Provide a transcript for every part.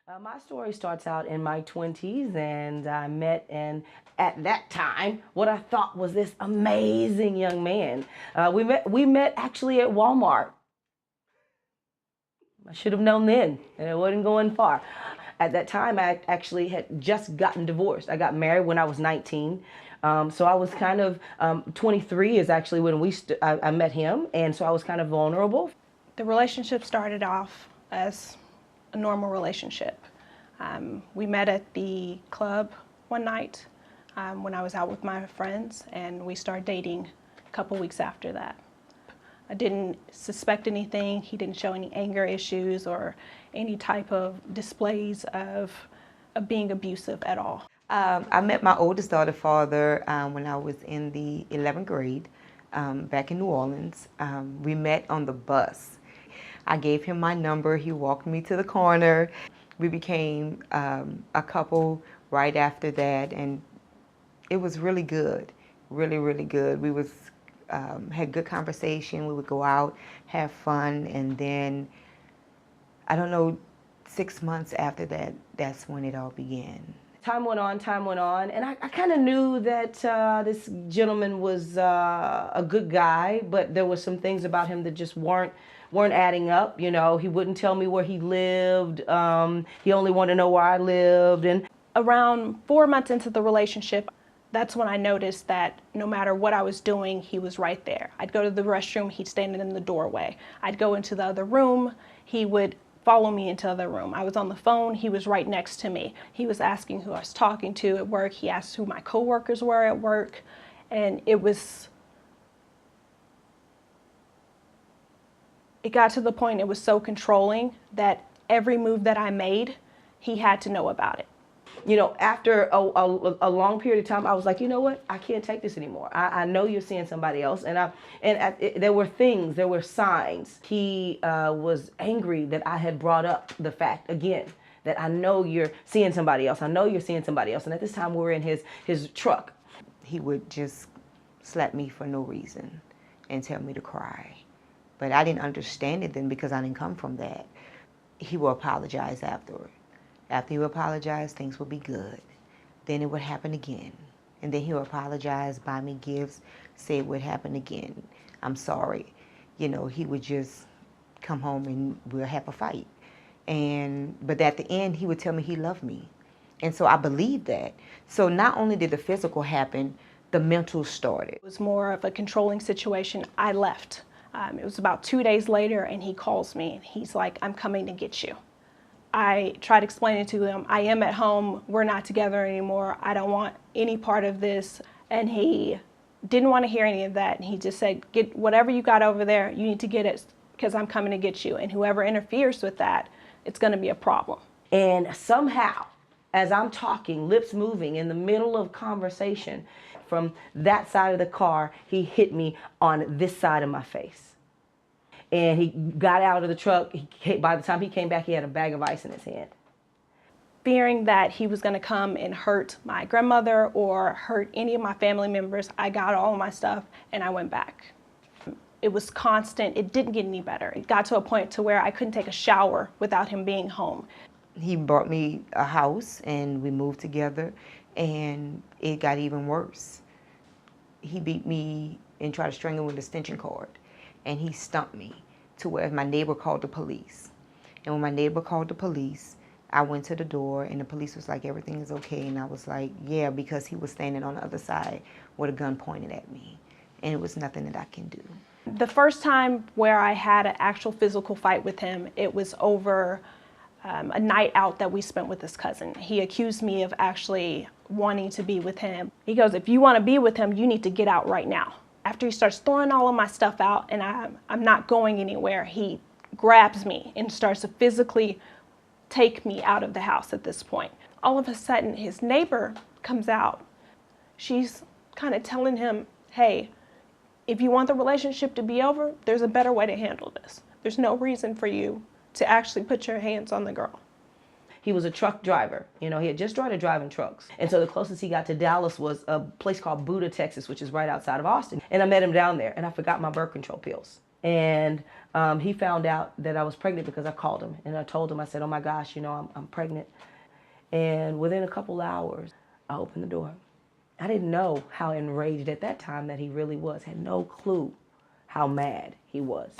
My story starts out in my 20s, and I met, and at that time, what I thought was this amazing young man. We met actually at Walmart. I should have known then, and it wasn't going far. At that time, I actually had just gotten divorced. I got married when I was 19. So I was kind of 23 is actually when I met him, and so I was kind of vulnerable. The relationship started off as a normal relationship. We met at the club one night when I was out with my friends, and we started dating a couple weeks after that. I didn't suspect anything. He didn't show any anger issues or any type of displays of being abusive at all. I met my oldest daughter's father when I was in the 11th grade back in New Orleans. We met on the bus. I gave him my number. He walked me to the corner. We became a couple right after that, and it was really good, really, really good. We had good conversation. We would go out, have fun, and then, I don't know, 6 months after that, that's when it all began. Time went on, and I kind of knew that this gentleman was a good guy, but there were some things about him that just weren't adding up. You know, he wouldn't tell me where he lived. He only wanted to know where I lived. And around 4 months into the relationship, that's when I noticed that no matter what I was doing, he was right there. I'd go to the restroom, he'd stand in the doorway. I'd go into the other room, he would follow me into the other room. I was on the phone, he was right next to me. He was asking who I was talking to at work. He asked who my coworkers were at work. And it got to the point it was so controlling that every move that I made, he had to know about it. You know, after a long period of time, I was like, you know what? I can't take this anymore. I know you're seeing somebody else. There were things, there were signs. He was angry that I had brought up the fact, again, that I know you're seeing somebody else. I know you're seeing somebody else. And at this time, we were in his truck. He would just slap me for no reason and tell me to cry. But I didn't understand it then because I didn't come from that. He would apologize afterward. After he would apologize, things would be good. Then it would happen again. And then he would apologize, buy me gifts, say it would happen again. I'm sorry. You know, he would just come home and we'll have a fight. But at the end, he would tell me he loved me. And so I believed that. So not only did the physical happen, the mental started. It was more of a controlling situation. I left. It was about 2 days later, and he calls me. And he's like, I'm coming to get you. I tried explaining to him, I am at home, we're not together anymore, I don't want any part of this. And he didn't want to hear any of that. And he just said, get whatever you got over there, you need to get it because I'm coming to get you. And whoever interferes with that, it's going to be a problem. And somehow, as I'm talking, lips moving in the middle of conversation, from that side of the car, he hit me on this side of my face. And he got out of the truck. By the time he came back, he had a bag of ice in his hand. Fearing that he was going to come and hurt my grandmother or hurt any of my family members, I got all of my stuff and I went back. It was constant. It didn't get any better. It got to a point to where I couldn't take a shower without him being home. He brought me a house and we moved together, and it got even worse. He beat me and tried to strangle me with an extension cord, and he stumped me to where my neighbor called the police. And when my neighbor called the police, I went to the door and the police was like, everything is okay. And I was like, yeah, because he was standing on the other side with a gun pointed at me. And it was nothing that I can do. The first time where I had an actual physical fight with him, it was over a night out that we spent with his cousin. He accused me of actually wanting to be with him. He goes, if you want to be with him, you need to get out right now. After he starts throwing all of my stuff out and I'm not going anywhere, he grabs me and starts to physically take me out of the house at this point. All of a sudden, his neighbor comes out. She's kind of telling him, hey, if you want the relationship to be over, there's a better way to handle this. There's no reason for you to actually put your hands on the girl. He was a truck driver. You know, he had just started driving trucks. And so the closest he got to Dallas was a place called Buda, Texas, which is right outside of Austin. And I met him down there, and I forgot my birth control pills. And he found out that I was pregnant because I called him and I told him, I said, oh my gosh, I'm pregnant. And within a couple hours, I opened the door. I didn't know how enraged at that time that he really was. Had no clue how mad he was.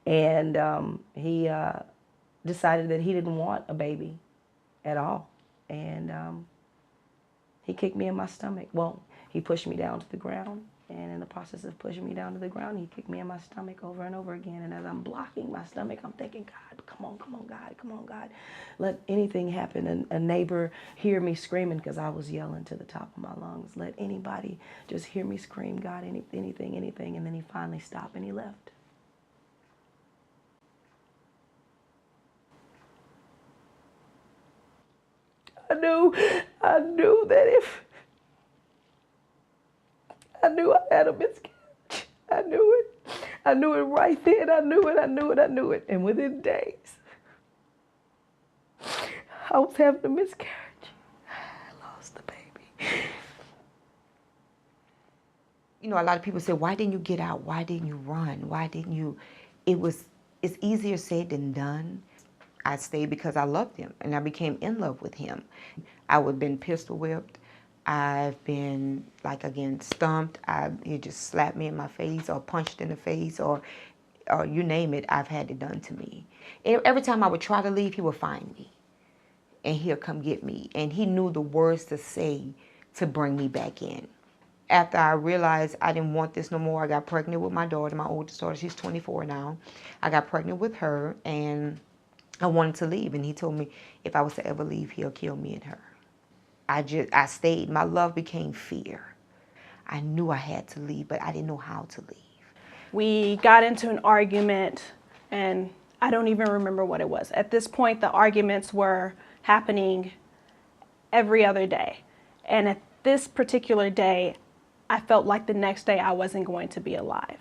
And he decided that he didn't want a baby at all. And he kicked me in my stomach. Well, he pushed me down to the ground. And in the process of pushing me down to the ground, he kicked me in my stomach over and over again. And as I'm blocking my stomach, I'm thinking, God, come on, God, come on, God. Let anything happen. And a neighbor hear me screaming because I was yelling to the top of my lungs. Let anybody just hear me scream, God, anything. And then he finally stopped and he left. I knew that if I knew I had a miscarriage. I knew it. I knew it right then. I knew it. And within days, I was having a miscarriage. I lost the baby. A lot of people say, why didn't you get out? Why didn't you run? Why didn't you? It's easier said than done. I stayed because I loved him and I became in love with him. I would have been pistol whipped. I've been, stumped. He just slapped me in my face or punched in the face or you name it, I've had it done to me. Every time I would try to leave, he would find me and he'll come get me. And he knew the words to say to bring me back in. After I realized I didn't want this no more, I got pregnant with my daughter, my oldest daughter. She's 24 now. I got pregnant with her and I wanted to leave. And he told me if I was to ever leave, he'll kill me and her. I stayed. My love became fear. I knew I had to leave, but I didn't know how to leave. We got into an argument, and I don't even remember what it was. At this point, the arguments were happening every other day. And at this particular day, I felt like the next day I wasn't going to be alive.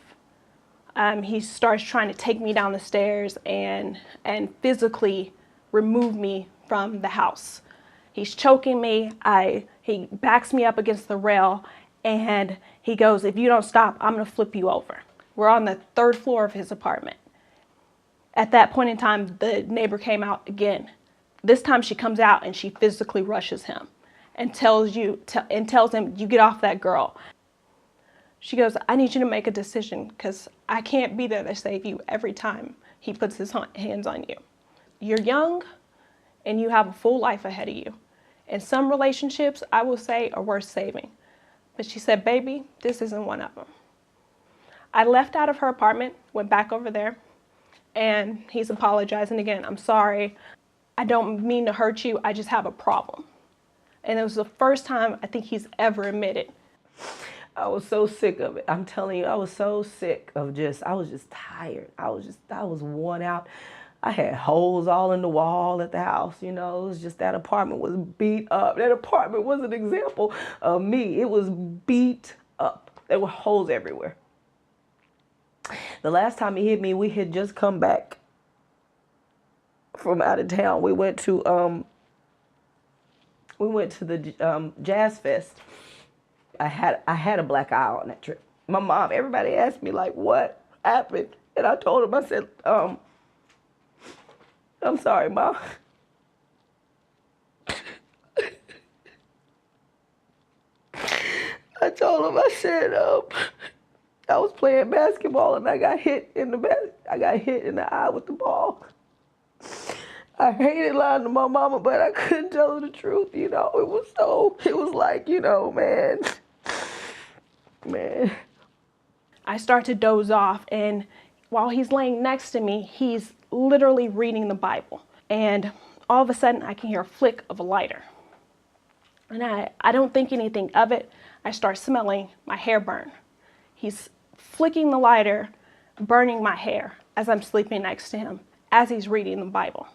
He starts trying to take me down the stairs and physically remove me from the house. He's choking me. He backs me up against the rail and he goes, if you don't stop, I'm going to flip you over. We're on the 3rd floor of his apartment. At that point in time, the neighbor came out again. This time she comes out and she physically rushes him and tells him, you get off that girl. She goes, I need you to make a decision because I can't be there to save you every time he puts his hands on you. You're young and you have a full life ahead of you. And some relationships, I will say, are worth saving. But she said, baby, this isn't one of them. I left out of her apartment, went back over there, and he's apologizing again. I'm sorry. I don't mean to hurt you. I just have a problem. And it was the first time I think he's ever admitted. I was so sick of it. I'm telling you, I was so sick of I was just tired. I was worn out. I had holes all in the wall at the house, It was just that apartment was beat up. That apartment was an example of me. It was beat up. There were holes everywhere. The last time he hit me, we had just come back from out of town. We went to the Jazz Fest. I had a black eye on that trip. My mom, everybody asked me what happened, and I told them, I said, I'm sorry, Mom. I told him, I said, I was playing basketball and I got hit in the eye with the ball. I hated lying to my mama, but I couldn't tell her the truth, it was like, man. I start to doze off, and while he's laying next to me, he's literally reading the Bible. And all of a sudden, I can hear a flick of a lighter. And I don't think anything of it. I start smelling my hair burn. He's flicking the lighter, burning my hair as I'm sleeping next to him, as he's reading the Bible.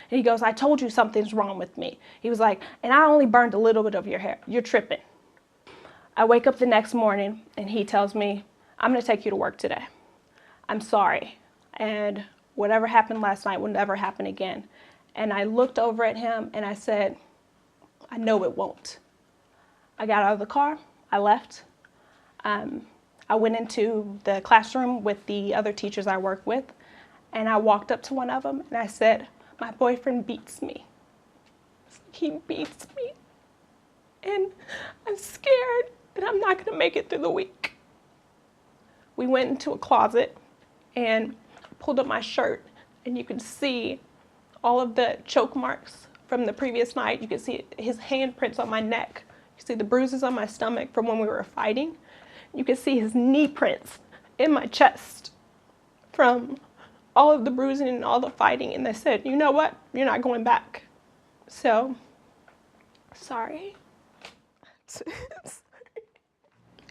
And he goes, I told you something's wrong with me. He was like, and I only burned a little bit of your hair. You're tripping. I wake up the next morning and he tells me, I'm going to take you to work today. I'm sorry. And whatever happened last night will never happen again. And I looked over at him and I said, I know it won't. I got out of the car. I left. I went into the classroom with the other teachers I work with, and I walked up to one of them and I said, "My boyfriend beats me. He beats me. And I'm scared that I'm not going to make it through the week." We went into a closet and pulled up my shirt, and you could see all of the choke marks from the previous night. You could see his handprints on my neck. You could see the bruises on my stomach from when we were fighting. You could see his knee prints in my chest from all of the bruising and all the fighting. And they said, "You know what? You're not going back." So, sorry.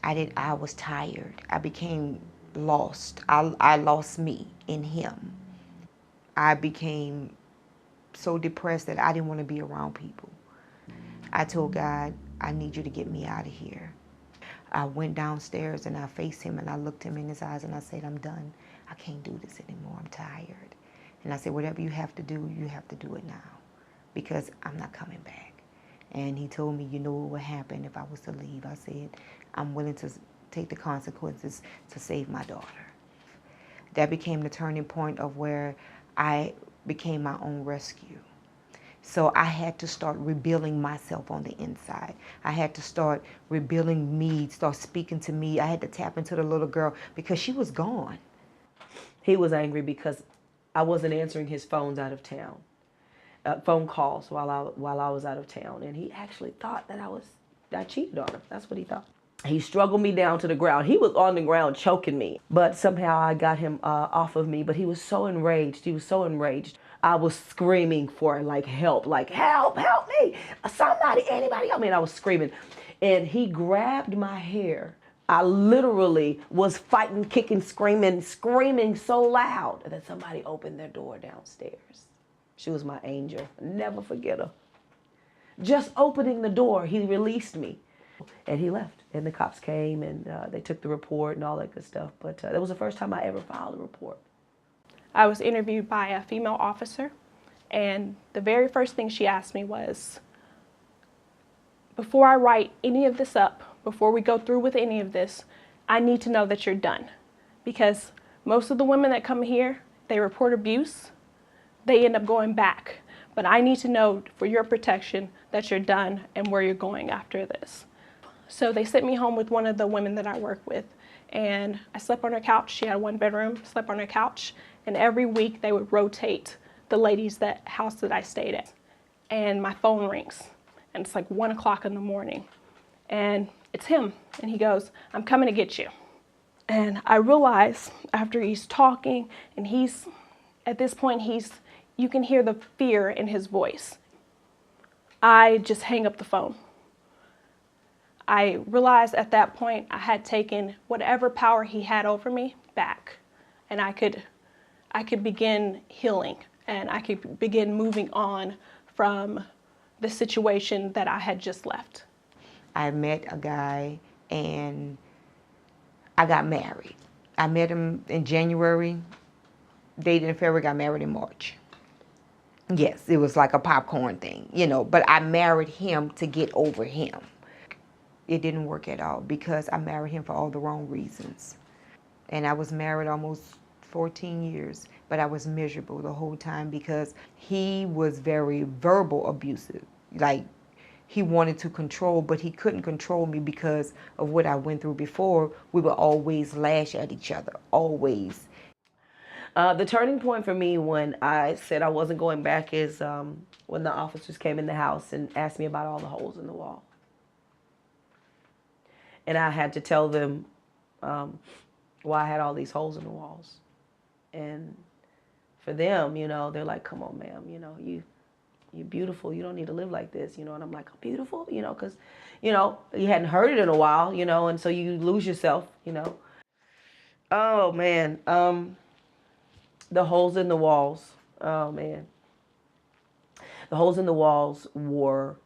I was tired. I became lost. I lost me in him. I became so depressed that I didn't want to be around people. I told God, "I need you to get me out of here." I went downstairs and I faced him and I looked him in his eyes and I said, "I'm done. I can't do this anymore. I'm tired." And I said, "Whatever you have to do, you have to do it now, because I'm not coming back." And he told me, "You know what would happen if I was to leave?" I said, "I'm willing to take the consequences to save my daughter." That became the turning point of where I became my own rescue. So I had to start rebuilding myself on the inside. I had to start rebuilding me, start speaking to me. I had to tap into the little girl because she was gone. He was angry because I wasn't answering his phones out of town, phone calls while I was out of town, and he actually thought that I cheated on him. That's what he thought. He struggled me down to the ground. He was on the ground choking me, but somehow I got him off of me. But he was so enraged. He was so enraged. I was screaming for help, help me, somebody, anybody help me. And I was screaming, and he grabbed my hair. I literally was fighting, kicking, screaming so loud that somebody opened their door downstairs. She was my angel. I'll never forget her. Just opening the door, he released me. And he left. And the cops came and they took the report and all that good stuff. But that was the first time I ever filed a report. I was interviewed by a female officer, and the very first thing she asked me was, "Before I write any of this up, before we go through with any of this, I need to know that you're done." Because most of the women that come here, they report abuse, they end up going back. But I need to know for your protection that you're done and where you're going after this. So they sent me home with one of the women that I work with, and I slept on her couch. She had one bedroom, slept on her couch, and every week they would rotate the ladies' house that I stayed at. And my phone rings, and it's like 1 o'clock in the morning, and it's him, and he goes, "I'm coming to get you." And I realize after he's talking, and at this point, you can hear the fear in his voice. I just hang up the phone. I realized at that point I had taken whatever power he had over me back, and I could begin healing, and I could begin moving on from the situation that I had just left. I met a guy and I got married. I met him in January, dated in February, got married in March. Yes, it was like a popcorn thing, but I married him to get over him. It didn't work at all because I married him for all the wrong reasons. And I was married almost 14 years, but I was miserable the whole time because he was very verbal abusive. Like, he wanted to control, but he couldn't control me because of what I went through before. We would always lash at each other, always. The turning point for me when I said I wasn't going back is when the officers came in the house and asked me about all the holes in the wall. And I had to tell them why I had all these holes in the walls. And for them, they're like, "Come on, ma'am, you're beautiful. You don't need to live like this, And I'm like, "I'm beautiful," because, you hadn't heard it in a while, and so you lose yourself, Oh, man. The holes in the walls. Oh, man. The holes in the walls were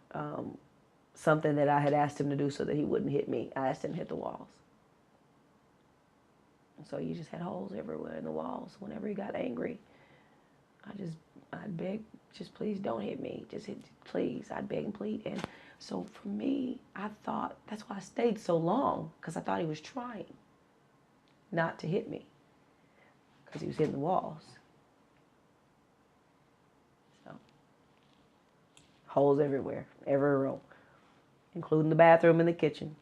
something that I had asked him to do so that he wouldn't hit me. I asked him to hit the walls. And so you just had holes everywhere in the walls. Whenever he got angry, I'd beg, "Just please don't hit me. Just hit, please." I'd beg and plead. And so for me, I thought, that's why I stayed so long, because I thought he was trying. not to hit me because he was hitting the walls. So, holes everywhere, every room, including the bathroom and the kitchen.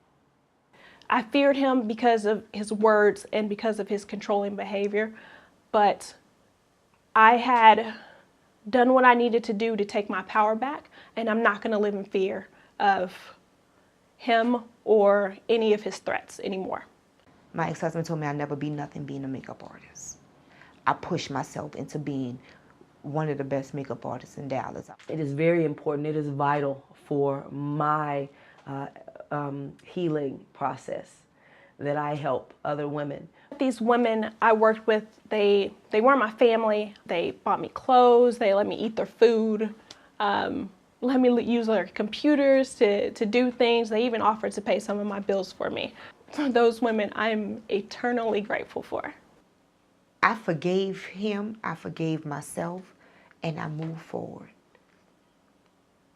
I feared him because of his words and because of his controlling behavior, but I had done what I needed to do to take my power back, and I'm not going to live in fear of him or any of his threats anymore. My ex-husband told me I'd never be nothing being a makeup artist. I pushed myself into being one of the best makeup artists in Dallas. It is very important. It is vital for my healing process that I help other women. These women I worked with, they weren't my family. They bought me clothes. They let me eat their food. Let me use their computers to do things. They even offered to pay some of my bills for me. For those women, I'm eternally grateful for. I forgave him, I forgave myself, and I moved forward.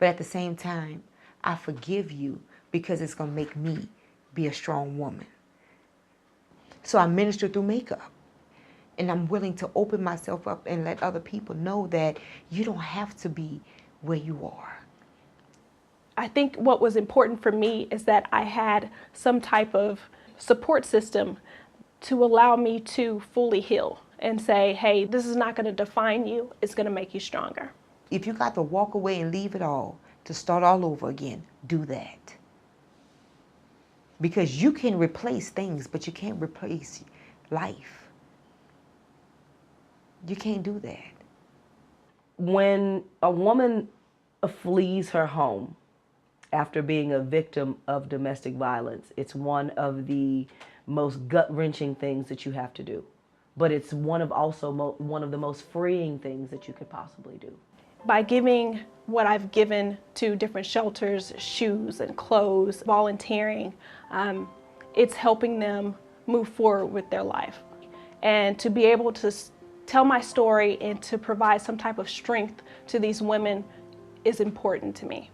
But at the same time, I forgive you because it's going to make me be a strong woman. So I minister through makeup. And I'm willing to open myself up and let other people know that you don't have to be where you are. I think what was important for me is that I had some type of support system to allow me to fully heal and say, hey, this is not going to define you. It's going to make you stronger. If you got to walk away and leave it all to start all over again, do that. Because you can replace things, but you can't replace life. You can't do that. When a woman flees her home after being a victim of domestic violence, it's one of the most gut-wrenching things that you have to do. But it's one of the most freeing things that you could possibly do. By giving what I've given to different shelters, shoes and clothes, volunteering, it's helping them move forward with their life. And to be able to tell my story and to provide some type of strength to these women is important to me.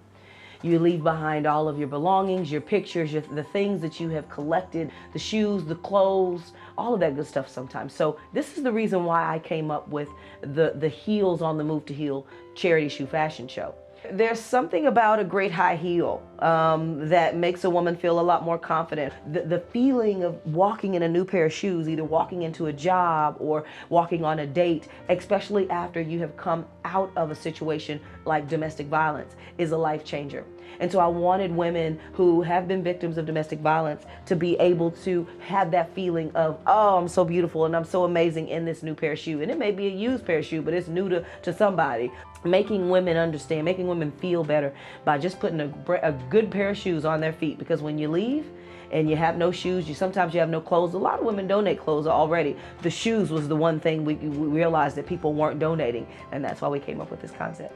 You leave behind all of your belongings, your pictures, the things that you have collected, the shoes, the clothes, all of that good stuff sometimes. So this is the reason why I came up with the Heels on the Move to Heal charity shoe fashion show. There's something about a great high heel that makes a woman feel a lot more confident. The feeling of walking in a new pair of shoes, either walking into a job or walking on a date, especially after you have come out of a situation like domestic violence, is a life changer. And so I wanted women who have been victims of domestic violence to be able to have that feeling of, oh, I'm so beautiful and I'm so amazing in this new pair of shoe. And it may be a used pair of shoe, but it's new to somebody. Making women understand, making women feel better by just putting a good pair of shoes on their feet. Because when you leave and you have no shoes, sometimes you have no clothes. A lot of women donate clothes already. The shoes was the one thing we realized that people weren't donating. And that's why we came up with this concept.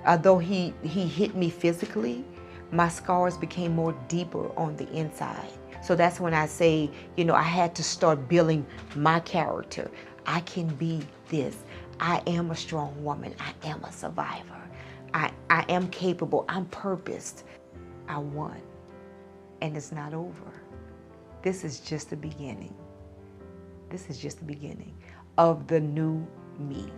Although he hit me physically, my scars became more deeper on the inside. So that's when I say, I had to start building my character. I can be this. I am a strong woman. I am a survivor. I am capable. I'm purposed. I won. And it's not over. This is just the beginning. This is just the beginning of the new me.